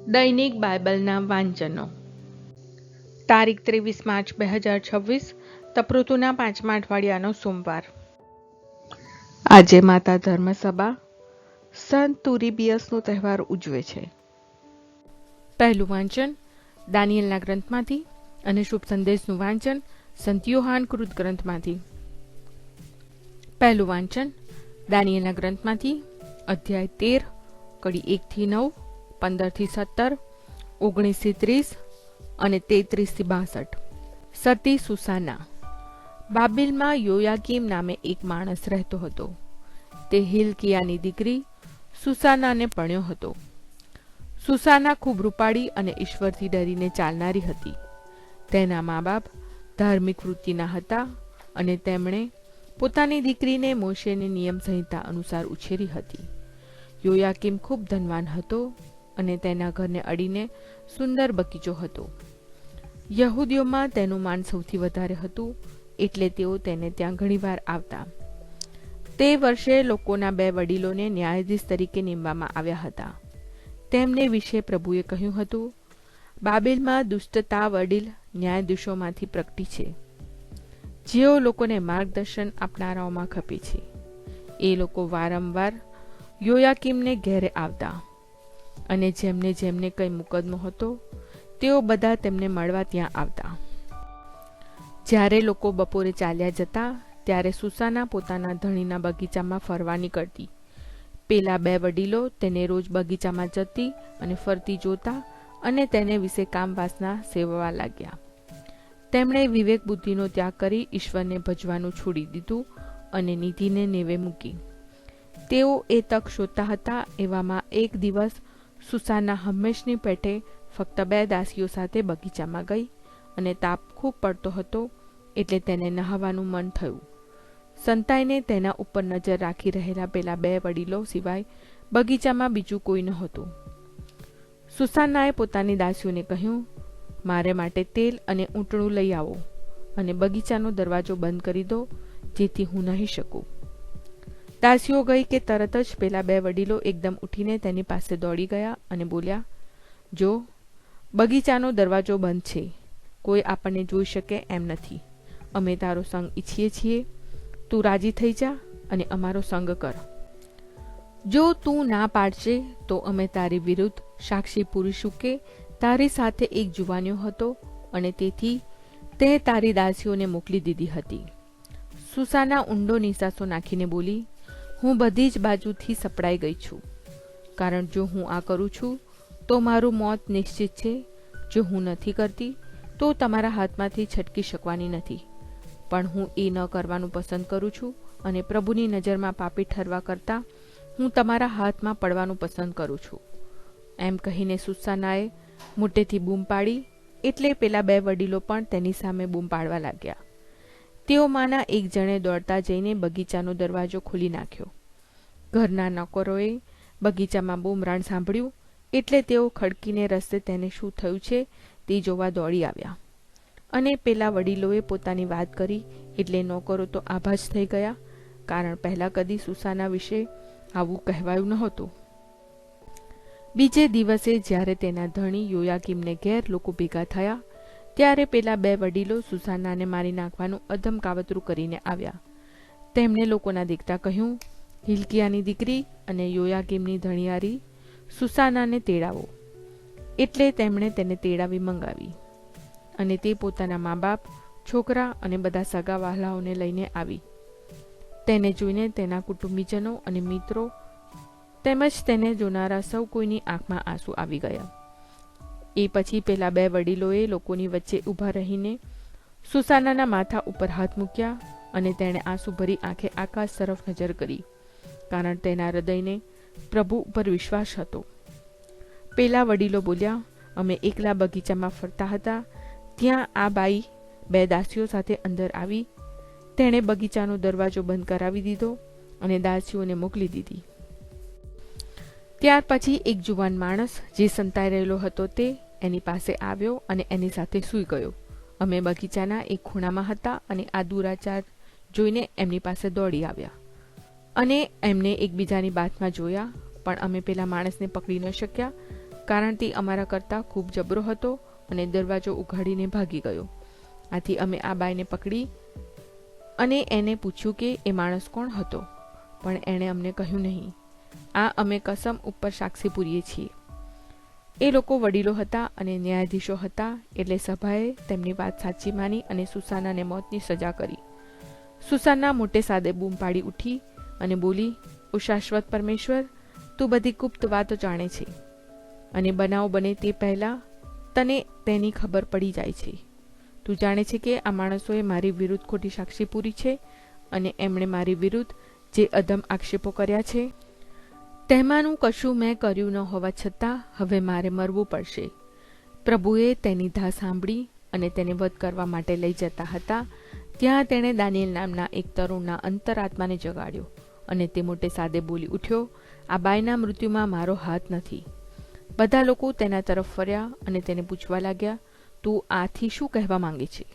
દૈનિક બાઇબલના વાંચનો. તારીખ 23 માર્ચ 2026, તપૃતુના 5મા અઠવાડિયાનો સોમવાર. આજે માતા ધર્મસભા સંત તુરીબિયસનો તહેવાર ઉજવે છે. પહેલું વાંચન દાનિયેલના ગ્રંથમાંથી અને શુભ સંદેશનું વાંચન સંત યોહાન કૃત ગ્રંથમાંથી. પહેલું વાંચન દાનિયેલના ગ્રંથમાંથી, અધ્યાય 13, કડી 1-9, 15-17, 19-30 અને 33-62. સતી સુસાના. બાબેલમાં યોયાકીમ નામે એક માણસ રહેતો હતો. તે હિલકિયાની દીકરી સુસાનાને પરણ્યો હતો. સુસાના ખૂબ રૂપાળી અને ઈશ્વરથી ડરીને ચાલનારી હતી. તેના મા બાપ ધાર્મિક વૃત્તિના હતા અને તેમણે પોતાની દીકરીને મોશેની નિયમ સંહિતા અનુસાર ઉછેરી હતી. યોયાકીમ ખૂબ ધનવાન હતો અને તેના ઘરને અડીને સુંદર બગીચો હતો. યહૂદીઓમાં તેનું માન સૌથી વધારે હતું, એટલે તેઓ તેને ત્યાં ઘણીવાર આવતા. તે વર્ષે લોકોના 2 વડીલોને ન્યાયાધીશ તરીકે નીમવામાં આવ્યા હતા. તેમને વિશે પ્રભુએ કહ્યું હતું, બાબેલમાં દુષ્ટતા વડીલ ન્યાયાધીશોમાંથી પ્રગટી છે, જેઓ લોકોને માર્ગદર્શન આપનારાઓમાં ખપે છે. એ લોકો વારંવાર યોયાકીમને ઘેરે આવતા અને જેમને જેમને કંઈ મુકદ્દમો હતો તેઓ બધા તેમને મળવા ત્યાં આવતા. જ્યારે લોકો બપોરે ચાલ્યા જતા ત્યારે સુસાના પોતાના ધણીના બગીચામાં ફરવા નીકળતી. પેલા 2 વડીલો તેને રોજ બગીચામાં જતી અને ફરતી જોતા અને તેને વિશે કામ વાસના સેવવા લાગ્યા. તેમણે વિવેક બુદ્ધિનો ત્યાગ કરી ઈશ્વરને ભજવાનું છોડી દીધું અને નીતિને નેવે મૂકી. તેઓ એ તક શોધતા હતા. એવામાં એક દિવસ સુસાના હંમેશની પેઠે ફક્ત 2 દાસીઓ સાથે બગીચામાં ગઈ અને તાપ ખૂબ પડતો હતો, એટલે તેને નહાવાનું મન થયું. સંતાઈને તેના ઉપર નજર રાખી રહેલા પેલા 2 વડીલો સિવાય બગીચામાં બીજું કોઈ નહોતું. સુસાનાએ પોતાની દાસીઓને કહ્યું, મારે માટે તેલ અને ઊંટણું લઈ આવો અને બગીચાનો દરવાજો બંધ કરી દો, જેથી હું નહી શકું. દાસીઓ ગઈ કે તરત જ પેલા 2 વડીલો એકદમ ઉઠીને તેની પાસે દોડી ગયા અને બોલ્યા, જો, બગીચાનો દરવાજો બંધ છે, કોઈ આપણને જોઈ શકે એમ નથી. અમે તારો સંગ ઈચ્છીએ છીએ. તું રાજી થઈ જા અને અમારો સંગ કર. જો તું ના પાડશે તો અમે તારી વિરુદ્ધ સાક્ષી પૂરીશું કે તારી સાથે એક જુવાનીઓ હતો અને તેથી તે તારી દાસીઓને મોકલી દીધી હતી. સુસાના ઊંડો નિસાસો નાખીને બોલી, હું બધી જ બાજુથી સપડાઈ ગઈ છું, કારણ જો હું આ કરું છું તો મારું મોત નિશ્ચિત છે. જો હું નથી કરતી તો તમારા હાથમાંથી છટકી શકવાની નથી, પણ હું એ ન કરવાનું પસંદ કરું છું અને પ્રભુની નજરમાં પાપી ઠરવા કરતાં હું તમારા હાથમાં પડવાનું પસંદ કરું છું. એમ કહીને સુસાનાએ મોટેથી બૂમ પાડી, એટલે પેલા 2 વડીલો પણ તેની સામે બૂમ પાડવા લાગ્યા. તેઓમાંના એક જણે દોડતા જઈને બગીચાનો દરવાજો ખોલી નાખ્યો. ઘરના નોકરોએ બગીચામાં બૂમરાણ સાંભળ્યું, એટલે તેઓ ખડકીને રસ્તે તેને શું થયું છે તે જોવા દોડી આવ્યા. અને પેલા વડીલોએ પોતાની વાત કરી, એટલે નોકરો તો આભાસ થઈ ગયા, કારણ પહેલાં કદી સુસાના વિશે આવું કહેવાયું નહોતું. બીજે દિવસે જ્યારે તેના ધણી યોયાકીમને ઘેર લોકો ભેગા થયા, ત્યારે પેલા 2 વડીલો સુસાનાને મારી નાખવાનું અધમ કાવતરું કરીને આવ્યા. તેમણે લોકોના દેખતા કહ્યું, હિલકિયાની દીકરી અને યોયાકીમની ધણિયારી સુસાનાને તેડાવો. એટલે તેમણે તેને તેડાવી મંગાવી અને તે પોતાના મા બાપ, છોકરા અને બધા સગા વહાલાઓને લઈને આવી. તેને જોઈને તેના કુટુંબીજનો અને મિત્રો તેમજ તેને જોનારા સૌ કોઈની આંખમાં આંસુ આવી ગયા. એ પછી પેલા 2 વડીલોએ લોકોની વચ્ચે ઊભા રહીને સુસાનાના માથા ઉપર હાથ મૂક્યા અને તેણે આંસુ ભરી આંખે આકાશ તરફ નજર કરી, કારણ તેના હૃદયને પ્રભુ ઉપર વિશ્વાસ હતો. પેલા વડીલો બોલ્યા, અમે એકલા બગીચામાં ફરતા હતા, ત્યાં આ બાઈ 2 દાસીઓ સાથે અંદર આવી. તેણે બગીચાનો દરવાજો બંધ કરાવી દીધો અને દાસીઓને મોકલી દીધી. ત્યાર પછી એક જુવાન માણસ જે સંતાઈ રહેલો હતો તે એની પાસે આવ્યો અને એની સાથે સૂઈ ગયો. અમે બગીચાના એક ખૂણામાં હતા અને આ દુરાચાર જોઈને એમની પાસે દોડી આવ્યા અને એમને એકબીજાની બાતમાં જોયા, પણ અમે પેલા માણસને પકડી ન શક્યા, કારણ તે અમારા કરતાં ખૂબ જબરો હતો અને દરવાજો ઉઘાડીને ભાગી ગયો. આથી અમે આ બાઈને પકડી અને એને પૂછ્યું કે એ માણસ કોણ હતો, પણ એણે અમને કહ્યું નહીં. આ અમે કસમ ઉપર સાક્ષી પૂરીએ છીએ. એ લોકો વડીલો હતા અને ન્યાયાધીશો હતા, એટલે સભાએ તેમની વાત સાચી માની અને સુસાનાને મોતની સજા કરી. સુસાના મોટે સાદે બૂમ પાડી ઉઠી અને બોલી, ઓ શાશ્વત પરમેશ્વર, તું બધી ગુપ્ત વાતો જાણે છે અને બનાવ બને તે પહેલા તને તેની ખબર પડી જાય છે. તું જાણે છે કે આ માણસોએ મારી વિરુદ્ધ ખોટી સાક્ષી પૂરી છે અને એમણે મારી વિરુદ્ધ જે અધમ આક્ષેપો કર્યા છે તેમાંનું કશું મેં કર્યું ન હોવા છતાં હવે મારે મરવું પડશે. પ્રભુએ તેની ધા સાંભળી અને તેને વધ કરવા માટે લઈ જતા હતા ત્યાં તેણે દાનિયેલ નામના એક તરુણના અંતરાત્માને જગાડ્યો અને તે મોટે સાદે બોલી ઉઠ્યો, આ બાઈના મૃત્યુમાં મારો હાથ નથી. બધા લોકો તેના તરફ ફર્યા અને તેને પૂછવા લાગ્યા, તું આથી શું કહેવા માંગે છે?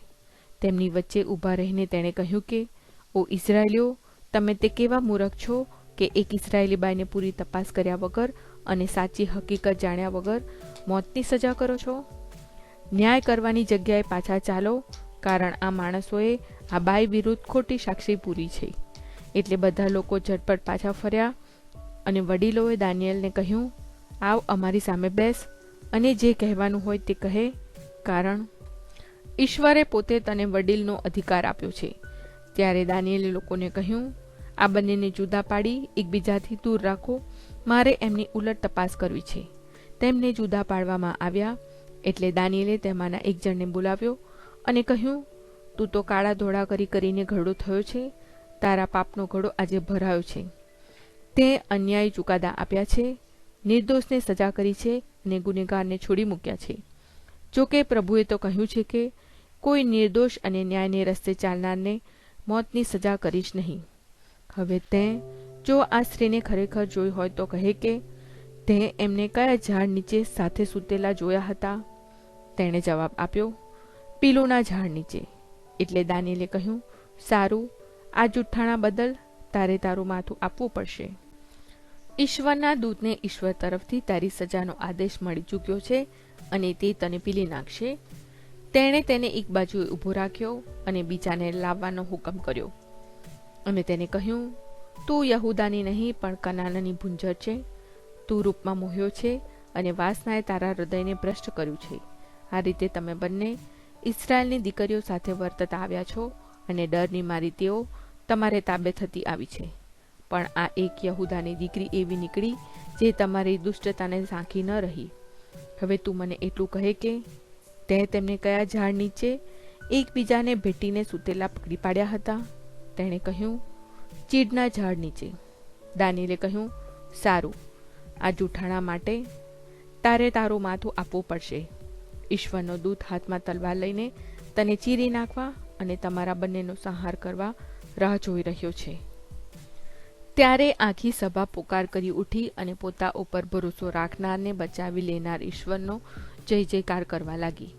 તેમની વચ્ચે ઊભા રહીને તેણે કહ્યું કે, ઓ ઇઝરાયેલીઓ, તમે તે કેવા મૂર્ખ છો કે એક ઇઝરાયેલી બાઈને પૂરી તપાસ કર્યા વગર અને સાચી હકીકત જાણ્યા વગર મોતની સજા કરો છો? ન્યાય કરવાની જગ્યાએ પાછા ચાલો, કારણ આ માણસોએ આ બાઈ વિરુદ્ધ ખોટી સાક્ષી પૂરી છે. એટલે બધા લોકો ઝટપટ પાછા ફર્યા અને વડીલોએ દાનિયેલને કહ્યું, આવ અમારી સામે બેસ અને જે કહેવાનું હોય તે કહે, કારણ ઈશ્વરે પોતે તને વડીલનો અધિકાર આપ્યો છે. ત્યારે દાનિયેલે લોકોને કહ્યું, આ બંનેને જુદા પાડી એકબીજાથી દૂર રાખો, મારે એમની ઉલટ તપાસ કરવી છે. તેમને જુદા પાડવામાં આવ્યા એટલે દાનિયેલે તેમાંના એક જણને બોલાવ્યો અને કહ્યું, તું તો કાળા ધોળા કરીને ઘરડો થયો છે. તારા પાપનો ઘડો આજે ભરાયો છે. તે અન્યાયી ચુકાદા આપ્યા છે, નિર્દોષને સજા કરી છે અને ગુનેગારને છોડી મૂક્યા છે. જોકે પ્રભુએ તો કહ્યું છે કે કોઈ નિર્દોષ અને ન્યાયને રસ્તે ચાલનારને મોતની સજા કરીશ નહીં. હવે તે જો આ સ્ત્રીને ખરેખર જોઈ હોય તો કહે કે તે એમને કયા ઝાડ નીચે સાથે સૂતેલા જોયા હતા? તેણે જવાબ આપ્યો, પીલુના ઝાડ નીચે. એટલે દાનિયેલે કહ્યું, સારું, આ જુઠ્ઠાણા બદલ તારે તારું માથું આપવું પડશે. ઈશ્વરના દૂતને ઈશ્વર તરફથી તારી સજાનો આદેશ મળી ચૂક્યો છે અને તે તને પીલી નાખશે. તેણે તેને એક બાજુએ ઊભો રાખ્યો અને બીજાને લાવવાનો હુકમ કર્યો અને તેને કહ્યું, તું યહૂદાની નહીં પણ કનાનની ભૂંજર છે. તું રૂપમાં મોહ્યો છે અને વાસનાએ તારા હૃદયને ભ્રષ્ટ કર્યું છે. આ રીતે તમે બંને ઇસ્રાયેલની દીકરીઓ સાથે વર્તતા આવ્યા છો અને ડરની મારી તેઓ તમારે તાબે થતી આવી છે. પણ આ એક યહૂદાની દીકરી એવી નીકળી જે તમારી દુષ્ટતાને સાંખી ન રહી. હવે તું મને એટલું કહે કે તે તેમને કયા ઝાડ નીચે એકબીજાને ભેટીને સૂતેલા પકડી પાડ્યા હતા? તેણે કહ્યું, ચીડના ઝાડ નીચે. દાનિયેલે કહ્યું, સારું, આ જૂઠાણા માટે તારે તારું માથું આપવું પડશે. ઈશ્વરનો દૂત હાથમાં તલવાર લઈને તને ચીરી નાખવા અને તમારા બંનેનો સંહાર કરવા રાહ જોઈ રહ્યો છે. ત્યારે આખી સભા પોકાર કરી ઉઠી અને પોતા ઉપર ભરોસો રાખનારને બચાવી લેનાર ઈશ્વરનો જય જયકાર કરવા લાગી.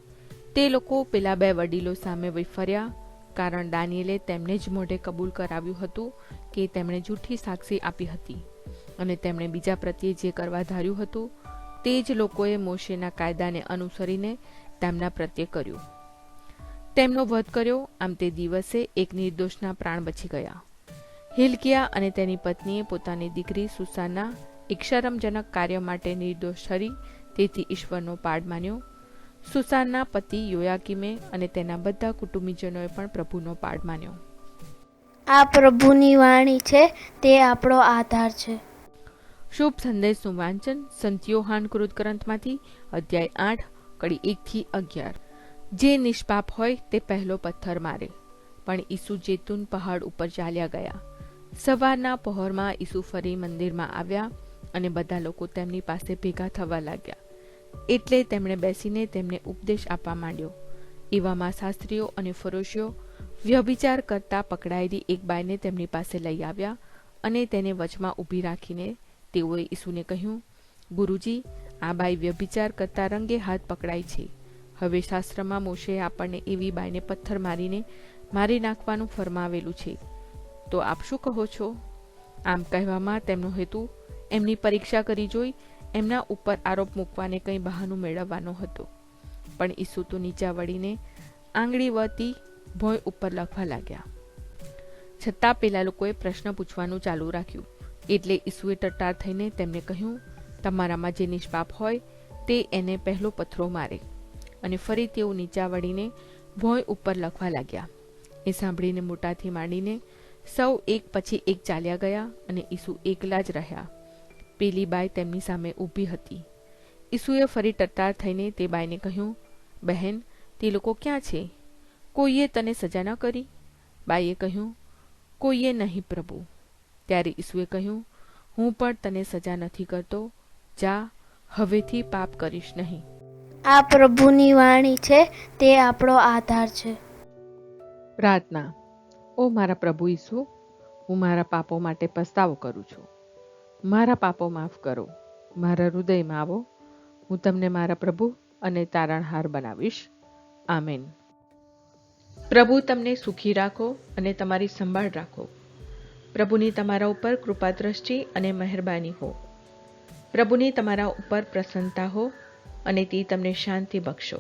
તે લોકો પેલા બે વડીલો સામે વળી ફર્યા, કારણ દાનિયેલે તેમને જ મોઢે કબૂલ કરાવ્યું હતું કે તેમણે જૂઠી સાક્ષી આપી હતી અને તેમણે બીજા પ્રત્યે જે કરવા ધાર્યું હતું તે જ લોકોએ મોશેના કાયદાને અનુસરીને તેમના પ્રત્યે કર્યું. તેમનો વધ કર્યો. આમ તે દિવસે એક નિર્દોષના પ્રાણ બચી ગયા. હિલ્કિયા અને તેની પત્નીએ પોતાની દીકરી સુસાના એક શરમજનક કાર્ય માટે નિર્દોષ ઠરી, તેથી ઈશ્વરનો પાડ માન્યો. સુસાનના પતિ યોયાકીમે અને તેના બધા કુટુંબીજનોએ પણ પ્રભુનો પાડ માન્યો. આ પ્રભુની વાણી છે, તે આપણો આધાર છે. શુભ સંદેશનું વાંચન સંત યોહાન કૃત ગ્રંથમાંથી અધ્યાય 8 કડી 1-11. જે નિષ્પાપ હોય તે પહેલો પથ્થર મારે. પણ ઈસુ જેતુન પહાડ ઉપર ચાલ્યા ગયા. સવારના પહોરમાં ઈસુ ફરી મંદિરમાં આવ્યા અને બધા લોકો તેમની પાસે ભેગા થવા લાગ્યા. એટલે તેમણે બેસીને તેમને ઉપદેશ આપવા માંડ્યો. એવામાં શાસ્ત્રીઓ અને ફરોશીઓ વ્યભિચાર કરતા પકડાયેલી એક બાઈને તેમની પાસે લઈ આવ્યા અને તેને વચમાં ઊભી રાખીને તેઓએ ઈસુને કહ્યું, ગુરુજી, આ બાઈ વ્યભિચાર કરતા રંગે હાથ પકડાઈ છે. હવે શાસ્ત્રમાં મોશેએ આપણને એવી બાઈને પથ્થર મારીને મારી નાખવાનું ફરમાવેલું છે, તો આપ શું કહો છો? આમ કહેવામાં તેમનો હેતુ એમની પરીક્ષા કરી જોઈ એમના ઉપર આરોપ મૂકવાને કંઈ બહાનું મેળવવાનો હતો. પણ ઈસુ તો નીચા વળીને આંગળી વતી ભોંય ઉપર લખવા લાગ્યા. છતાં પેલા લોકોએ પ્રશ્ન પૂછવાનું ચાલુ રાખ્યું. એટલે ઈસુએ ટટ્ટાર થઈને તેમને કહ્યું, તમારામાં જે નિષ્પાપ હોય તે એને પહેલો પથરો મારે. અને ફરી તેઓ નીચા વળીને ભોંય ઉપર લખવા લાગ્યા. એ સાંભળીને મોટાથી માંડીને સૌ એક પછી એક ચાલ્યા ગયા અને ઈસુ એકલા જ રહ્યા. પેલી બાઈ તેમની સામે ઊભી હતી. ઈસુએ ફરી ટટ્ટાર થઈને તે બાઈને કહ્યું, બહેન, તે લોકો ક્યાં છે? કોઈએ તને સજા ન કરી? બાઈએ કહ્યું, કોઈએ નહીં પ્રભુ. ત્યારે ઈસુએ કહ્યું, હું પણ તને સજા નથી કરતો. જા, હવેથી પાપ કરીશ નહીં. આ પ્રભુની વાણી છે, તે આપણો આધાર છે. પ્રાર્થના. ઓ મારા પ્રભુ ઈસુ, હું મારા પાપો માટે પસ્તાવો કરું છું. મારા પાપો માફ કરો. મારા હૃદયમાં આવો. હું તમને મારા પ્રભુ અને તારણહાર બનાવીશ. આમેન. પ્રભુ તમને સુખી રાખો અને તમારી સંભાળ રાખો. પ્રભુની તમારા ઉપર કૃપા દ્રષ્ટિ અને મહેરબાની હો. પ્રભુની તમારા ઉપર પ્રસન્નતા હો અને તે તમને શાંતિ બક્ષો.